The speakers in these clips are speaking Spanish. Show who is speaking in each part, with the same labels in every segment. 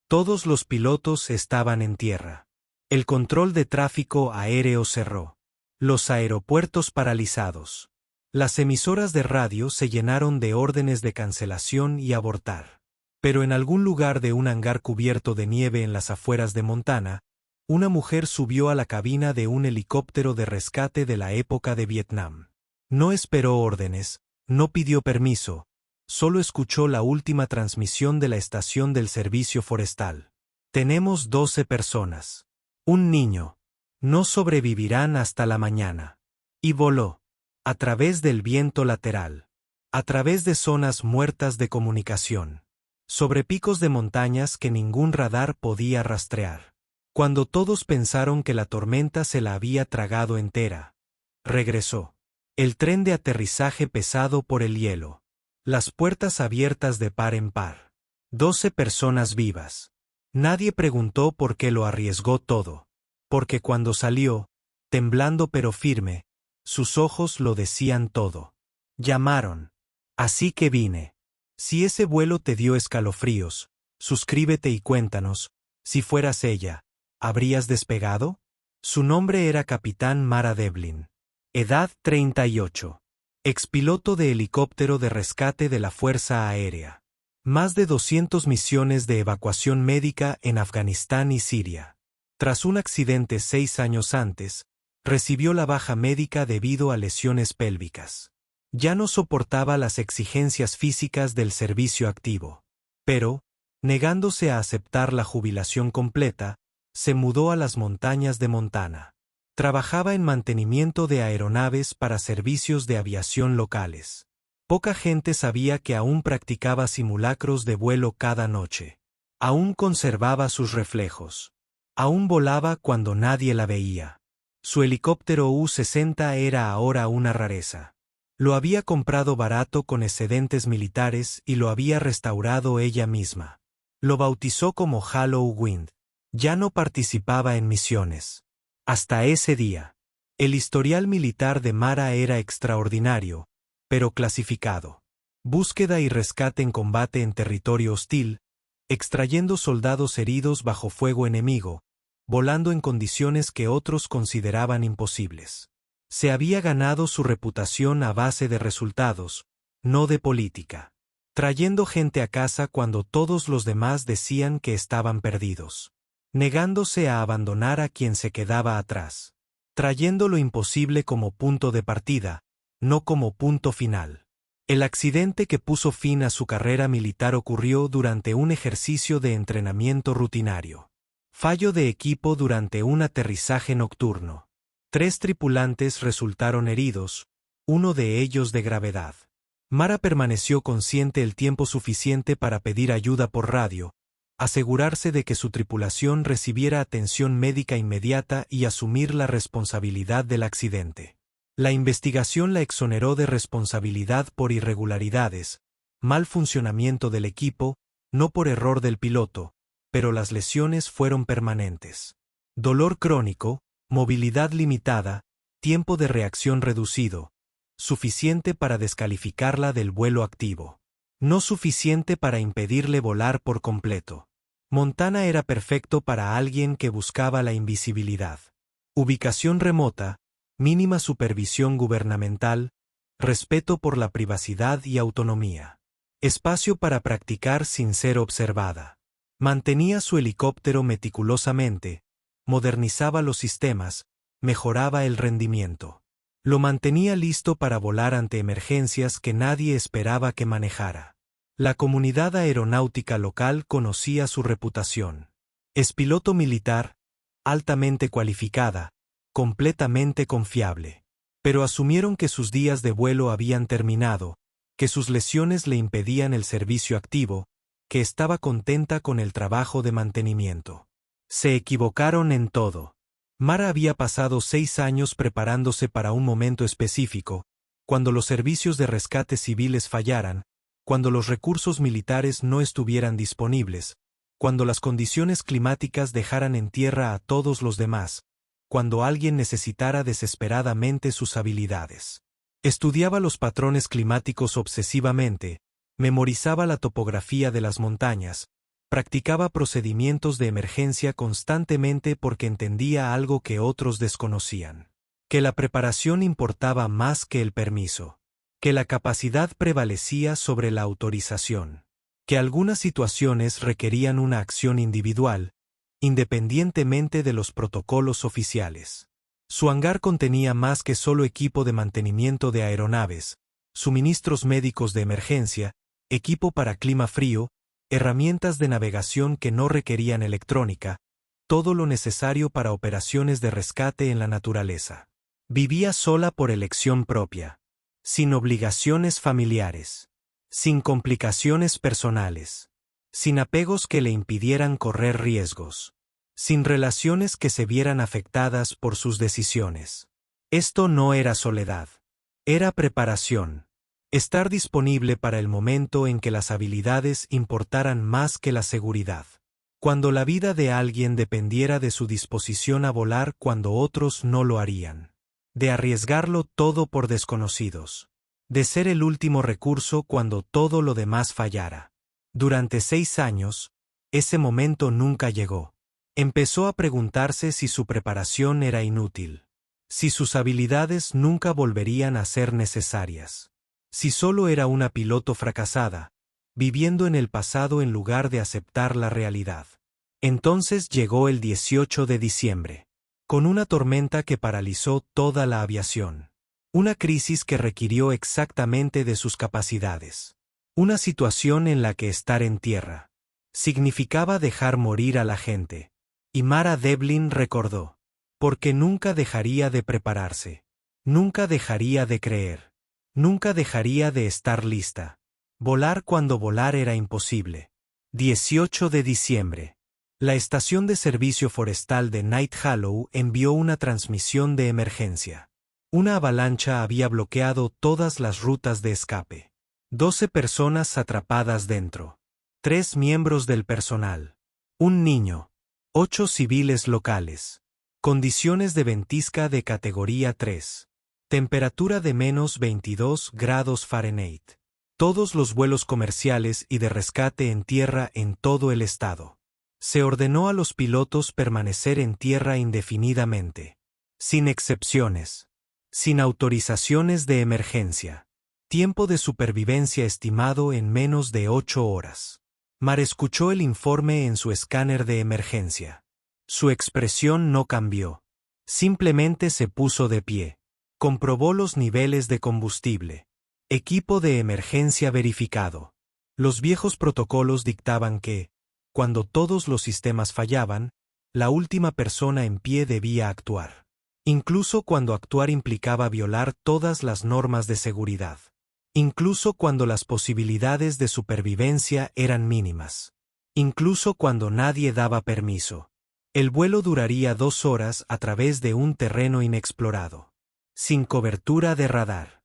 Speaker 1: Todos los pilotos estaban en tierra. El control de tráfico aéreo cerró. Los aeropuertos paralizados. Las emisoras de radio se llenaron de órdenes de cancelación y abortar. Pero en algún lugar de un hangar cubierto de nieve en las afueras de Montana, una mujer subió a la cabina de un helicóptero de rescate de la época de Vietnam. No esperó órdenes, no pidió permiso, solo escuchó la última transmisión de la estación del servicio forestal. Tenemos 12 personas. Un niño. No sobrevivirán hasta la mañana. Y voló. A través del viento lateral. A través de zonas muertas de comunicación. Sobre picos de montañas que ningún radar podía rastrear. Cuando todos pensaron que la tormenta se la había tragado entera, regresó. El tren de aterrizaje pesado por el hielo. Las puertas abiertas de par en par. 12 personas vivas. Nadie preguntó por qué lo arriesgó todo. Porque cuando salió, temblando pero firme, sus ojos lo decían todo. Llamaron. Así que vine. Si ese vuelo te dio escalofríos, suscríbete y cuéntanos, si fueras ella, ¿habrías despegado? Su nombre era Capitán Mara Devlin. Edad 38. Expiloto de helicóptero de rescate de la Fuerza Aérea. Más de 200 misiones de evacuación médica en Afganistán y Siria. Tras un accidente 6 años antes, recibió la baja médica debido a lesiones pélvicas. Ya no soportaba las exigencias físicas del servicio activo. Pero, negándose a aceptar la jubilación completa, se mudó a las montañas de Montana. Trabajaba en mantenimiento de aeronaves para servicios de aviación locales. Poca gente sabía que aún practicaba simulacros de vuelo cada noche. Aún conservaba sus reflejos. Aún volaba cuando nadie la veía. Su helicóptero U-60 era ahora una rareza. Lo había comprado barato con excedentes militares y lo había restaurado ella misma. Lo bautizó como Hollow Wind. Ya no participaba en misiones. Hasta ese día. El historial militar de Mara era extraordinario, pero clasificado. Búsqueda y rescate en combate en territorio hostil, extrayendo soldados heridos bajo fuego enemigo, volando en condiciones que otros consideraban imposibles. Se había ganado su reputación a base de resultados, no de política. Trayendo gente a casa cuando todos los demás decían que estaban perdidos. Negándose a abandonar a quien se quedaba atrás. Trayendo lo imposible como punto de partida, no como punto final. El accidente que puso fin a su carrera militar ocurrió durante un ejercicio de entrenamiento rutinario. Fallo de equipo durante un aterrizaje nocturno. 3 tripulantes resultaron heridos, uno de ellos de gravedad. Mara permaneció consciente el tiempo suficiente para pedir ayuda por radio, asegurarse de que su tripulación recibiera atención médica inmediata y asumir la responsabilidad del accidente. La investigación la exoneró de responsabilidad por irregularidades, mal funcionamiento del equipo, no por error del piloto, pero las lesiones fueron permanentes. Dolor crónico, movilidad limitada, tiempo de reacción reducido, suficiente para descalificarla del vuelo activo. No suficiente para impedirle volar por completo. Montana era perfecto para alguien que buscaba la invisibilidad. Ubicación remota, mínima supervisión gubernamental, respeto por la privacidad y autonomía. Espacio para practicar sin ser observada. Mantenía su helicóptero meticulosamente, modernizaba los sistemas, mejoraba el rendimiento. Lo mantenía listo para volar ante emergencias que nadie esperaba que manejara. La comunidad aeronáutica local conocía su reputación. Es piloto militar, altamente cualificada, completamente confiable. Pero asumieron que sus días de vuelo habían terminado, que sus lesiones le impedían el servicio activo, que estaba contenta con el trabajo de mantenimiento. Se equivocaron en todo. Mara había pasado 6 años preparándose para un momento específico, cuando los servicios de rescate civiles fallaran, cuando los recursos militares no estuvieran disponibles, cuando las condiciones climáticas dejaran en tierra a todos los demás, cuando alguien necesitara desesperadamente sus habilidades. Estudiaba los patrones climáticos obsesivamente, memorizaba la topografía de las montañas, Practicaba procedimientos de emergencia constantemente porque entendía algo que otros desconocían. Que la preparación importaba más que el permiso. Que la capacidad prevalecía sobre la autorización. Que algunas situaciones requerían una acción individual, independientemente de los protocolos oficiales. Su hangar contenía más que solo equipo de mantenimiento de aeronaves, suministros médicos de emergencia, equipo para clima frío, herramientas de navegación que no requerían electrónica, todo lo necesario para operaciones de rescate en la naturaleza. Vivía sola por elección propia, sin obligaciones familiares, sin complicaciones personales, sin apegos que le impidieran correr riesgos, sin relaciones que se vieran afectadas por sus decisiones. Esto no era soledad, era preparación. Estar disponible para el momento en que las habilidades importaran más que la seguridad. Cuando la vida de alguien dependiera de su disposición a volar cuando otros no lo harían. De arriesgarlo todo por desconocidos. De ser el último recurso cuando todo lo demás fallara. Durante 6 años, ese momento nunca llegó. Empezó a preguntarse si su preparación era inútil. Si sus habilidades nunca volverían a ser necesarias. Si solo era una piloto fracasada, viviendo en el pasado en lugar de aceptar la realidad. Entonces llegó el 18 de diciembre, con una tormenta que paralizó toda la aviación. Una crisis que requirió exactamente de sus capacidades. Una situación en la que estar en tierra significaba dejar morir a la gente. Y Mara Devlin recordó, porque nunca dejaría de prepararse, nunca dejaría de creer. Nunca dejaría de estar lista. Volar cuando volar era imposible. 18 de diciembre. La estación de servicio forestal de Night Hollow envió una transmisión de emergencia. Una avalancha había bloqueado todas las rutas de escape. 12 personas atrapadas dentro. 3 miembros del personal. Un niño. 8 civiles locales. Condiciones de ventisca de categoría 3. Temperatura de menos 22 grados Fahrenheit. Todos los vuelos comerciales y de rescate en tierra en todo el estado. Se ordenó a los pilotos permanecer en tierra indefinidamente. Sin excepciones. Sin autorizaciones de emergencia. Tiempo de supervivencia estimado en menos de 8 horas. Mar escuchó el informe en su escáner de emergencia. Su expresión no cambió. Simplemente se puso de pie. Comprobó los niveles de combustible. Equipo de emergencia verificado. Los viejos protocolos dictaban que, cuando todos los sistemas fallaban, la última persona en pie debía actuar. Incluso cuando actuar implicaba violar todas las normas de seguridad. Incluso cuando las posibilidades de supervivencia eran mínimas. Incluso cuando nadie daba permiso. El vuelo duraría 2 horas a través de un terreno inexplorado. Sin cobertura de radar.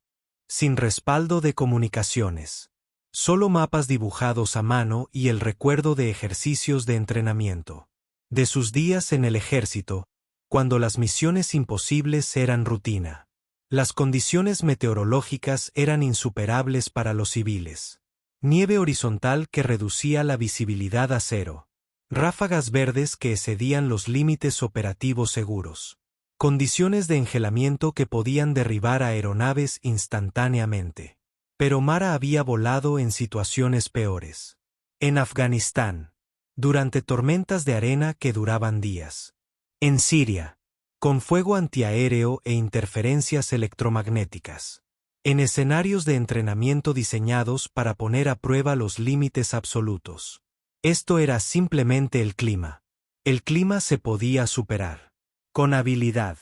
Speaker 1: Sin respaldo de comunicaciones. Solo mapas dibujados a mano y el recuerdo de ejercicios de entrenamiento. De sus días en el ejército, cuando las misiones imposibles eran rutina. Las condiciones meteorológicas eran insuperables para los civiles. Nieve horizontal que reducía la visibilidad a 0. Ráfagas verdes que excedían los límites operativos seguros. Condiciones de engelamiento que podían derribar aeronaves instantáneamente. Pero Mara había volado en situaciones peores. En Afganistán. Durante tormentas de arena que duraban días. En Siria. Con fuego antiaéreo e interferencias electromagnéticas. En escenarios de entrenamiento diseñados para poner a prueba los límites absolutos. Esto era simplemente el clima. El clima se podía superar. Con habilidad,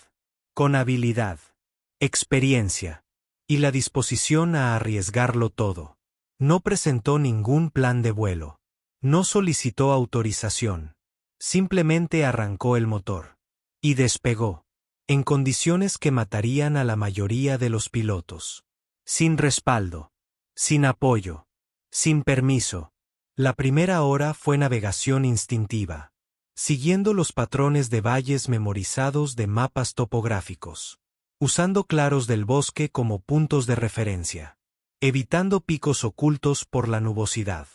Speaker 1: experiencia, y la disposición a arriesgarlo todo. No presentó ningún plan de vuelo. No solicitó autorización. Simplemente arrancó el motor. Y despegó. En condiciones que matarían a la mayoría de los pilotos. Sin respaldo. Sin apoyo. Sin permiso. La primera hora fue navegación instintiva. Siguiendo los patrones de valles memorizados de mapas topográficos. Usando claros del bosque como puntos de referencia. Evitando picos ocultos por la nubosidad.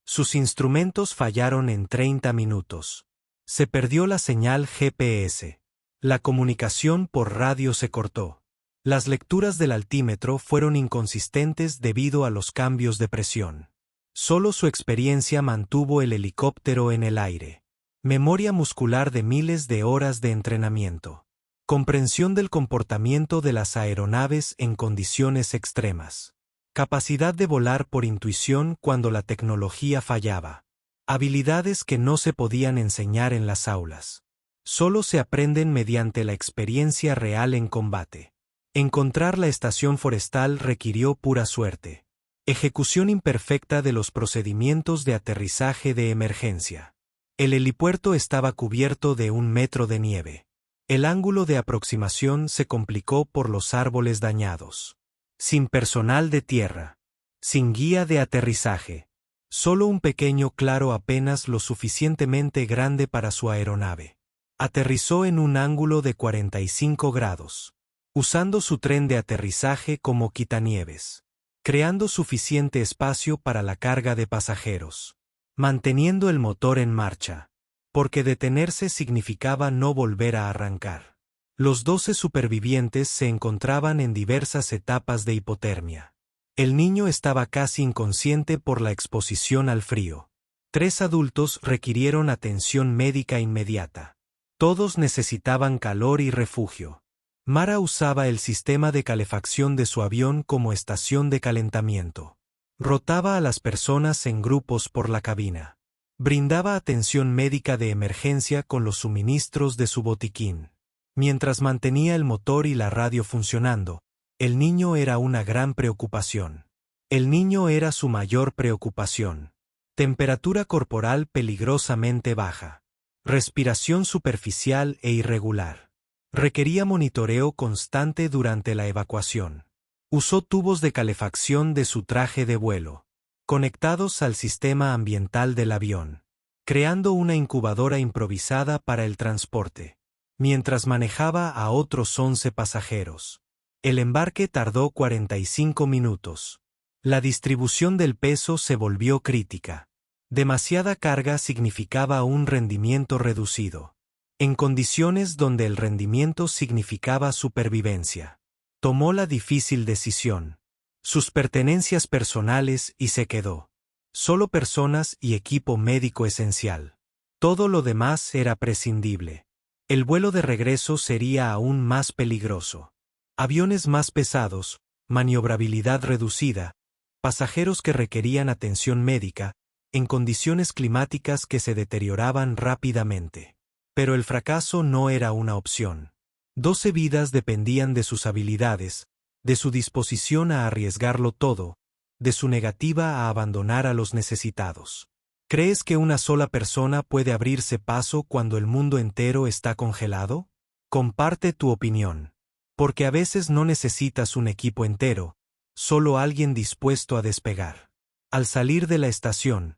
Speaker 1: Sus instrumentos fallaron en 30 minutos. Se perdió la señal GPS. La comunicación por radio se cortó. Las lecturas del altímetro fueron inconsistentes debido a los cambios de presión. Solo su experiencia mantuvo el helicóptero en el aire. Memoria muscular de miles de horas de entrenamiento. Comprensión del comportamiento de las aeronaves en condiciones extremas. Capacidad de volar por intuición cuando la tecnología fallaba. Habilidades que no se podían enseñar en las aulas. Solo se aprenden mediante la experiencia real en combate. Encontrar la estación forestal requirió pura suerte. Ejecución imperfecta de los procedimientos de aterrizaje de emergencia. El helipuerto estaba cubierto de 1 metro de nieve. El ángulo de aproximación se complicó por los árboles dañados. Sin personal de tierra. Sin guía de aterrizaje. Solo un pequeño claro apenas lo suficientemente grande para su aeronave. Aterrizó en un ángulo de 45 grados. Usando su tren de aterrizaje como quitanieves. Creando suficiente espacio para la carga de pasajeros. Manteniendo el motor en marcha. Porque detenerse significaba no volver a arrancar. Los 12 supervivientes se encontraban en diversas etapas de hipotermia. El niño estaba casi inconsciente por la exposición al frío. 3 adultos requirieron atención médica inmediata. Todos necesitaban calor y refugio. Mara usaba el sistema de calefacción de su avión como estación de calentamiento. Rotaba a las personas en grupos por la cabina. Brindaba atención médica de emergencia con los suministros de su botiquín. Mientras mantenía el motor y la radio funcionando, el niño era una gran preocupación. El niño era su mayor preocupación. Temperatura corporal peligrosamente baja. Respiración superficial e irregular. Requería monitoreo constante durante la evacuación. Usó tubos de calefacción de su traje de vuelo, conectados al sistema ambiental del avión, creando una incubadora improvisada para el transporte. Mientras manejaba a otros 11 pasajeros. El embarque tardó 45 minutos. La distribución del peso se volvió crítica. Demasiada carga significaba un rendimiento reducido. En condiciones donde el rendimiento significaba supervivencia. Tomó la difícil decisión. Sus pertenencias personales y se quedó. Solo personas y equipo médico esencial. Todo lo demás era prescindible. El vuelo de regreso sería aún más peligroso. Aviones más pesados, maniobrabilidad reducida, pasajeros que requerían atención médica, en condiciones climáticas que se deterioraban rápidamente. Pero el fracaso no era una opción. 12 vidas dependían de sus habilidades, de su disposición a arriesgarlo todo, de su negativa a abandonar a los necesitados. ¿Crees que una sola persona puede abrirse paso cuando el mundo entero está congelado? Comparte tu opinión. Porque a veces no necesitas un equipo entero, solo alguien dispuesto a despegar. Al salir de la estación,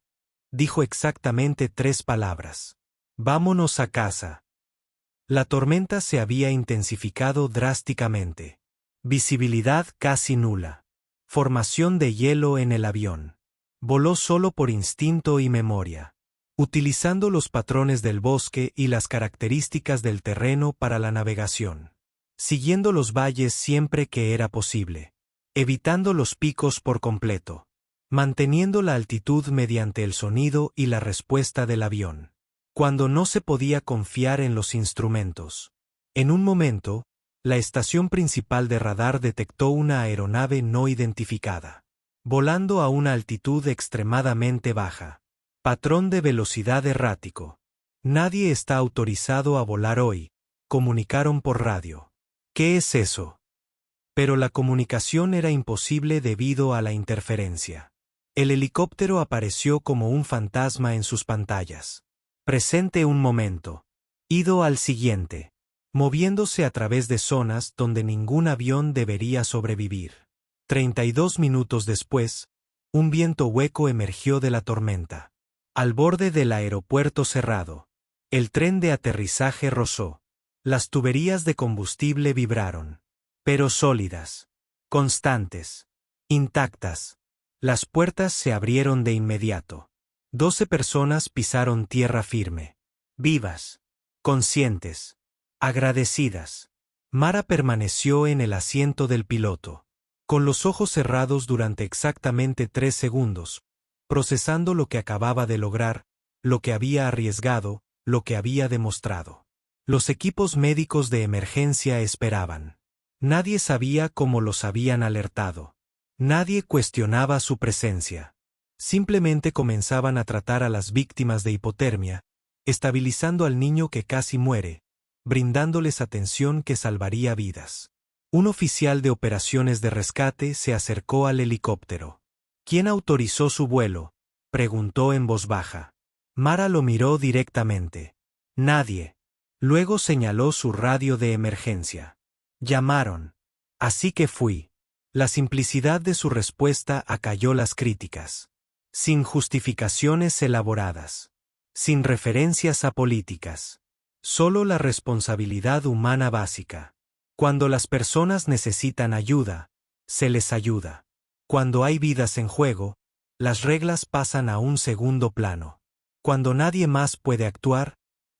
Speaker 1: dijo exactamente 3 palabras. Vámonos a casa. La tormenta se había intensificado drásticamente. Visibilidad casi nula. Formación de hielo en el avión. Voló solo por instinto y memoria, utilizando los patrones del bosque y las características del terreno para la navegación, siguiendo los valles siempre que era posible, evitando los picos por completo, manteniendo la altitud mediante el sonido y la respuesta del avión. Cuando no se podía confiar en los instrumentos. En un momento, la estación principal de radar detectó una aeronave no identificada. Volando a una altitud extremadamente baja. Patrón de velocidad errático. Nadie está autorizado a volar hoy, comunicaron por radio. ¿Qué es eso? Pero la comunicación era imposible debido a la interferencia. El helicóptero apareció como un fantasma en sus pantallas. Presente un momento. Ido al siguiente. Moviéndose a través de zonas donde ningún avión debería sobrevivir. 32 minutos después, un viento hueco emergió de la tormenta. Al borde del aeropuerto cerrado, el tren de aterrizaje rozó. Las tuberías de combustible vibraron. Pero sólidas. Constantes. Intactas. Las puertas se abrieron de inmediato. 12 personas pisaron tierra firme. Vivas. Conscientes. Agradecidas. Mara permaneció en el asiento del piloto, con los ojos cerrados durante exactamente 3 segundos, procesando lo que acababa de lograr, lo que había arriesgado, lo que había demostrado. Los equipos médicos de emergencia esperaban. Nadie sabía cómo los habían alertado. Nadie cuestionaba su presencia. Simplemente comenzaban a tratar a las víctimas de hipotermia, estabilizando al niño que casi muere, brindándoles atención que salvaría vidas. Un oficial de operaciones de rescate se acercó al helicóptero. ¿Quién autorizó su vuelo?, preguntó en voz baja. Mara lo miró directamente. Nadie. Luego señaló su radio de emergencia. Llamaron. Así que fui. La simplicidad de su respuesta acalló las críticas. Sin justificaciones elaboradas. Sin referencias a políticas. Solo la responsabilidad humana básica. Cuando las personas necesitan ayuda, se les ayuda. Cuando hay vidas en juego, las reglas pasan a un segundo plano. Cuando nadie más puede actuar,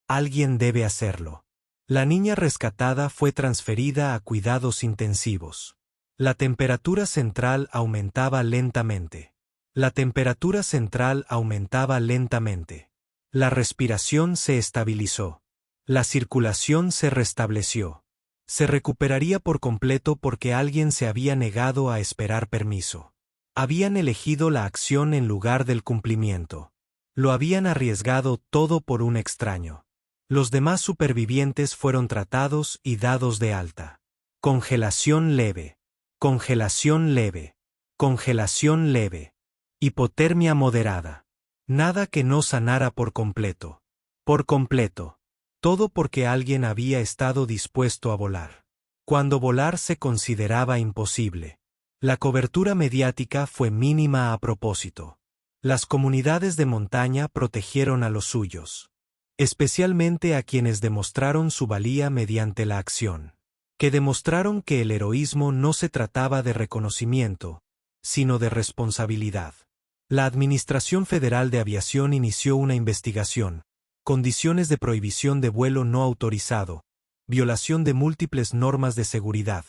Speaker 1: alguien debe hacerlo. La niña rescatada fue transferida a cuidados intensivos. La temperatura central aumentaba lentamente. La temperatura central aumentaba lentamente. La respiración se estabilizó. La circulación se restableció. Se recuperaría por completo porque alguien se había negado a esperar permiso. Habían elegido la acción en lugar del cumplimiento. Lo habían arriesgado todo por un extraño. Los demás supervivientes fueron tratados y dados de alta. Congelación leve. Congelación leve. Congelación leve. Hipotermia moderada. Nada que no sanara por completo. Por completo. Todo porque alguien había estado dispuesto a volar. Cuando volar se consideraba imposible. La cobertura mediática fue mínima a propósito. Las comunidades de montaña protegieron a los suyos. Especialmente a quienes demostraron su valía mediante la acción. Que demostraron que el heroísmo no se trataba de reconocimiento, sino de responsabilidad. La Administración Federal de Aviación inició una investigación. Condiciones de prohibición de vuelo no autorizado, violación de múltiples normas de seguridad,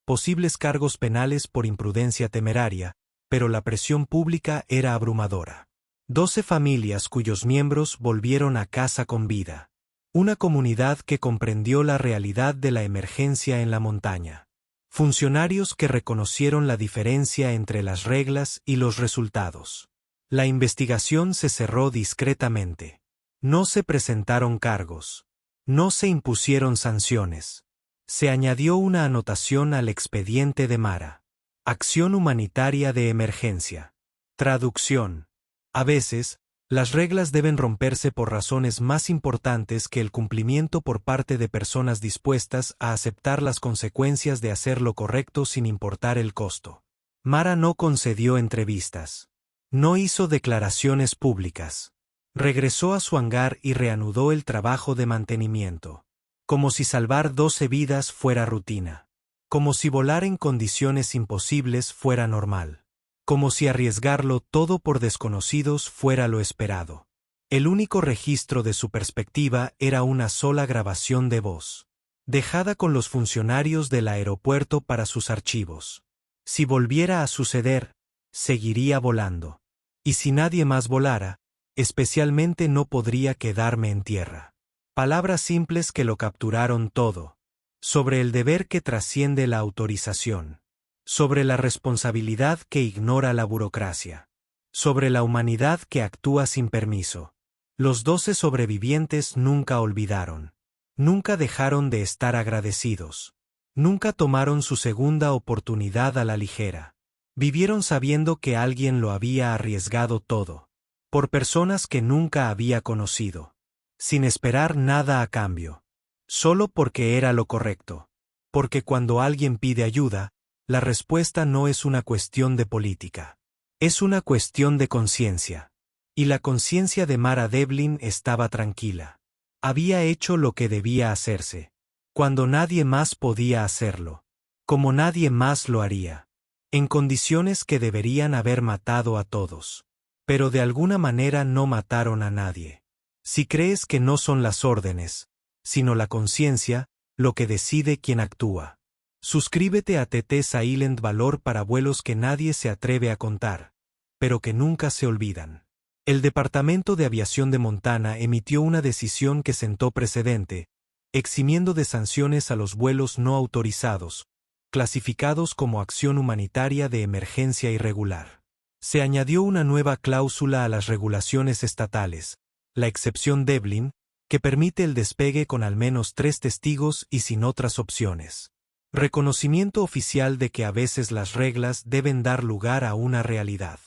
Speaker 1: posibles cargos penales por imprudencia temeraria, pero la presión pública era abrumadora. 12 familias cuyos miembros volvieron a casa con vida. Una comunidad que comprendió la realidad de la emergencia en la montaña. Funcionarios que reconocieron la diferencia entre las reglas y los resultados. La investigación se cerró discretamente. No se presentaron cargos. No se impusieron sanciones. Se añadió una anotación al expediente de Mara. Acción humanitaria de emergencia. Traducción. A veces, las reglas deben romperse por razones más importantes que el cumplimiento por parte de personas dispuestas a aceptar las consecuencias de hacer lo correcto sin importar el costo. Mara no concedió entrevistas. No hizo declaraciones públicas. Regresó a su hangar y reanudó el trabajo de mantenimiento. Como si salvar 12 vidas fuera rutina. Como si volar en condiciones imposibles fuera normal. Como si arriesgarlo todo por desconocidos fuera lo esperado. El único registro de su perspectiva era una sola grabación de voz, dejada con los funcionarios del aeropuerto para sus archivos. Si volviera a suceder, seguiría volando. Y si nadie más volara, especialmente no podría quedarme en tierra. Palabras simples que lo capturaron todo. Sobre el deber que trasciende la autorización. Sobre la responsabilidad que ignora la burocracia. Sobre la humanidad que actúa sin permiso. Los 12 sobrevivientes nunca olvidaron. Nunca dejaron de estar agradecidos. Nunca tomaron su segunda oportunidad a la ligera. Vivieron sabiendo que alguien lo había arriesgado todo. Por personas que nunca había conocido. Sin esperar nada a cambio. Solo porque era lo correcto. Porque cuando alguien pide ayuda, la respuesta no es una cuestión de política. Es una cuestión de conciencia. Y la conciencia de Mara Devlin estaba tranquila. Había hecho lo que debía hacerse. Cuando nadie más podía hacerlo. Como nadie más lo haría. En condiciones que deberían haber matado a todos. Pero de alguna manera no mataron a nadie. Si crees que no son las órdenes, sino la conciencia, lo que decide quién actúa. Suscríbete a TT Silent Valor para vuelos que nadie se atreve a contar, pero que nunca se olvidan. El Departamento de Aviación de Montana emitió una decisión que sentó precedente, eximiendo de sanciones a los vuelos no autorizados, clasificados como acción humanitaria de emergencia irregular. Se añadió una nueva cláusula a las regulaciones estatales, la excepción Devlin, que permite el despegue con al menos 3 testigos y sin otras opciones. Reconocimiento oficial de que a veces las reglas deben dar lugar a una realidad.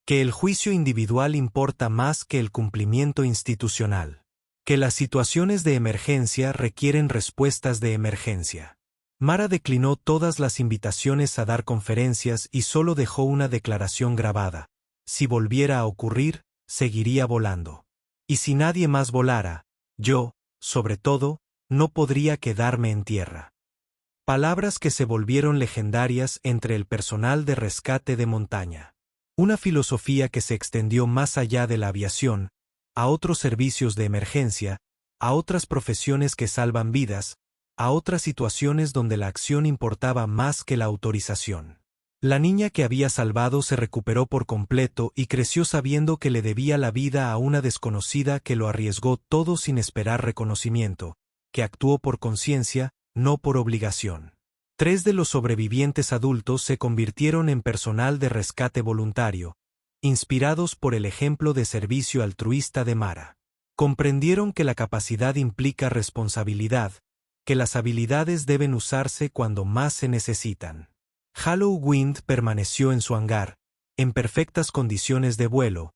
Speaker 1: Que el juicio individual importa más que el cumplimiento institucional. Que las situaciones de emergencia requieren respuestas de emergencia. Mara declinó todas las invitaciones a dar conferencias y solo dejó una declaración grabada. Si volviera a ocurrir, seguiría volando. Y si nadie más volara, yo, sobre todo, no podría quedarme en tierra. Palabras que se volvieron legendarias entre el personal de rescate de montaña. Una filosofía que se extendió más allá de la aviación, a otros servicios de emergencia, a otras profesiones que salvan vidas, a otras situaciones donde la acción importaba más que la autorización. La niña que había salvado se recuperó por completo y creció sabiendo que le debía la vida a una desconocida que lo arriesgó todo sin esperar reconocimiento, que actuó por conciencia, no por obligación. 3 de los sobrevivientes adultos se convirtieron en personal de rescate voluntario, inspirados por el ejemplo de servicio altruista de Mara. Comprendieron que la capacidad implica responsabilidad, que las habilidades deben usarse cuando más se necesitan. Hollow Wind permaneció en su hangar, en perfectas condiciones de vuelo,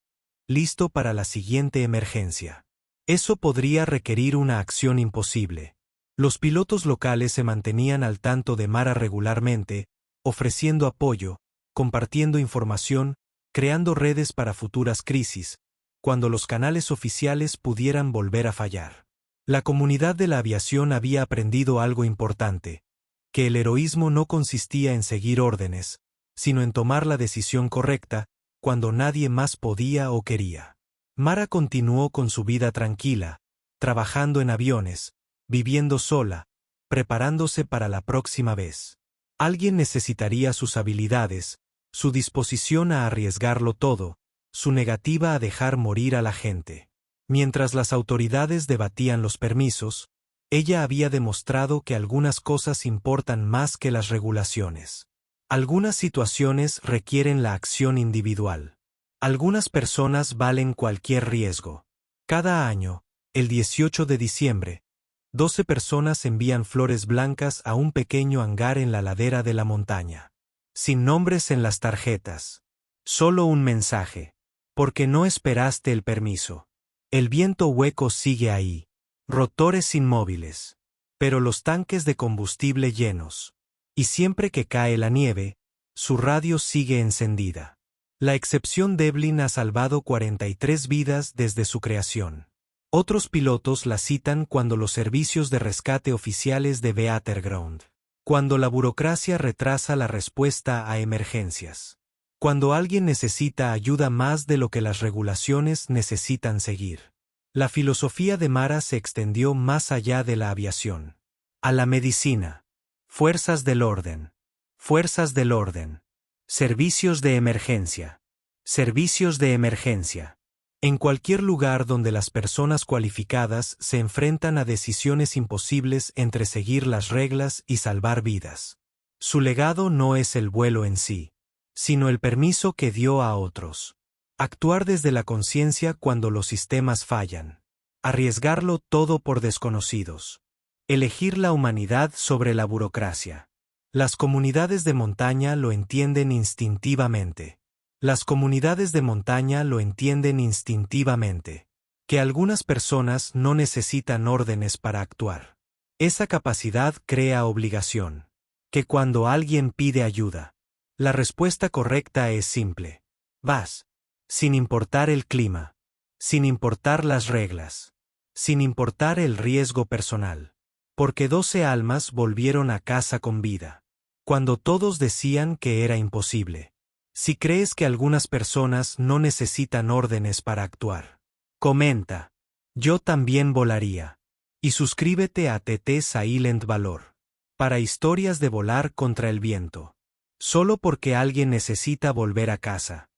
Speaker 1: listo para la siguiente emergencia. Eso podría requerir una acción imposible. Los pilotos locales se mantenían al tanto de Mara regularmente, ofreciendo apoyo, compartiendo información, creando redes para futuras crisis, cuando los canales oficiales pudieran volver a fallar. La comunidad de la aviación había aprendido algo importante, que el heroísmo no consistía en seguir órdenes, sino en tomar la decisión correcta, cuando nadie más podía o quería. Mara continuó con su vida tranquila, trabajando en aviones, viviendo sola, preparándose para la próxima vez. Alguien necesitaría sus habilidades, su disposición a arriesgarlo todo, su negativa a dejar morir a la gente. Mientras las autoridades debatían los permisos, ella había demostrado que algunas cosas importan más que las regulaciones. Algunas situaciones requieren la acción individual. Algunas personas valen cualquier riesgo. Cada año, el 18 de diciembre, 12 personas envían flores blancas a un pequeño hangar en la ladera de la montaña. Sin nombres en las tarjetas. Solo un mensaje. Porque no esperaste el permiso. El viento hueco sigue ahí. Rotores inmóviles. Pero los tanques de combustible llenos. Y siempre que cae la nieve, su radio sigue encendida. La excepción Devlin ha salvado 43 vidas desde su creación. Otros pilotos la citan cuando los servicios de rescate oficiales de Battleground. Cuando la burocracia retrasa la respuesta a emergencias. Cuando alguien necesita ayuda más de lo que las regulaciones necesitan seguir. La filosofía de Mara se extendió más allá de la aviación. A la medicina. Fuerzas del orden. Fuerzas del orden. Servicios de emergencia. Servicios de emergencia. En cualquier lugar donde las personas cualificadas se enfrentan a decisiones imposibles entre seguir las reglas y salvar vidas. Su legado no es el vuelo en sí, sino el permiso que dio a otros. Actuar desde la conciencia cuando los sistemas fallan. Arriesgarlo todo por desconocidos. Elegir la humanidad sobre la burocracia. Las comunidades de montaña lo entienden instintivamente. Las comunidades de montaña lo entienden instintivamente. Que algunas personas no necesitan órdenes para actuar. Esa capacidad crea obligación. Que cuando alguien pide ayuda, la respuesta correcta es simple. Vas. Sin importar el clima. Sin importar las reglas. Sin importar el riesgo personal. Porque 12 almas volvieron a casa con vida. Cuando todos decían que era imposible. Si crees que algunas personas no necesitan órdenes para actuar, comenta. Yo también volaría. Y suscríbete a TT Silent Valor. Para historias de volar contra el viento. Solo porque alguien necesita volver a casa.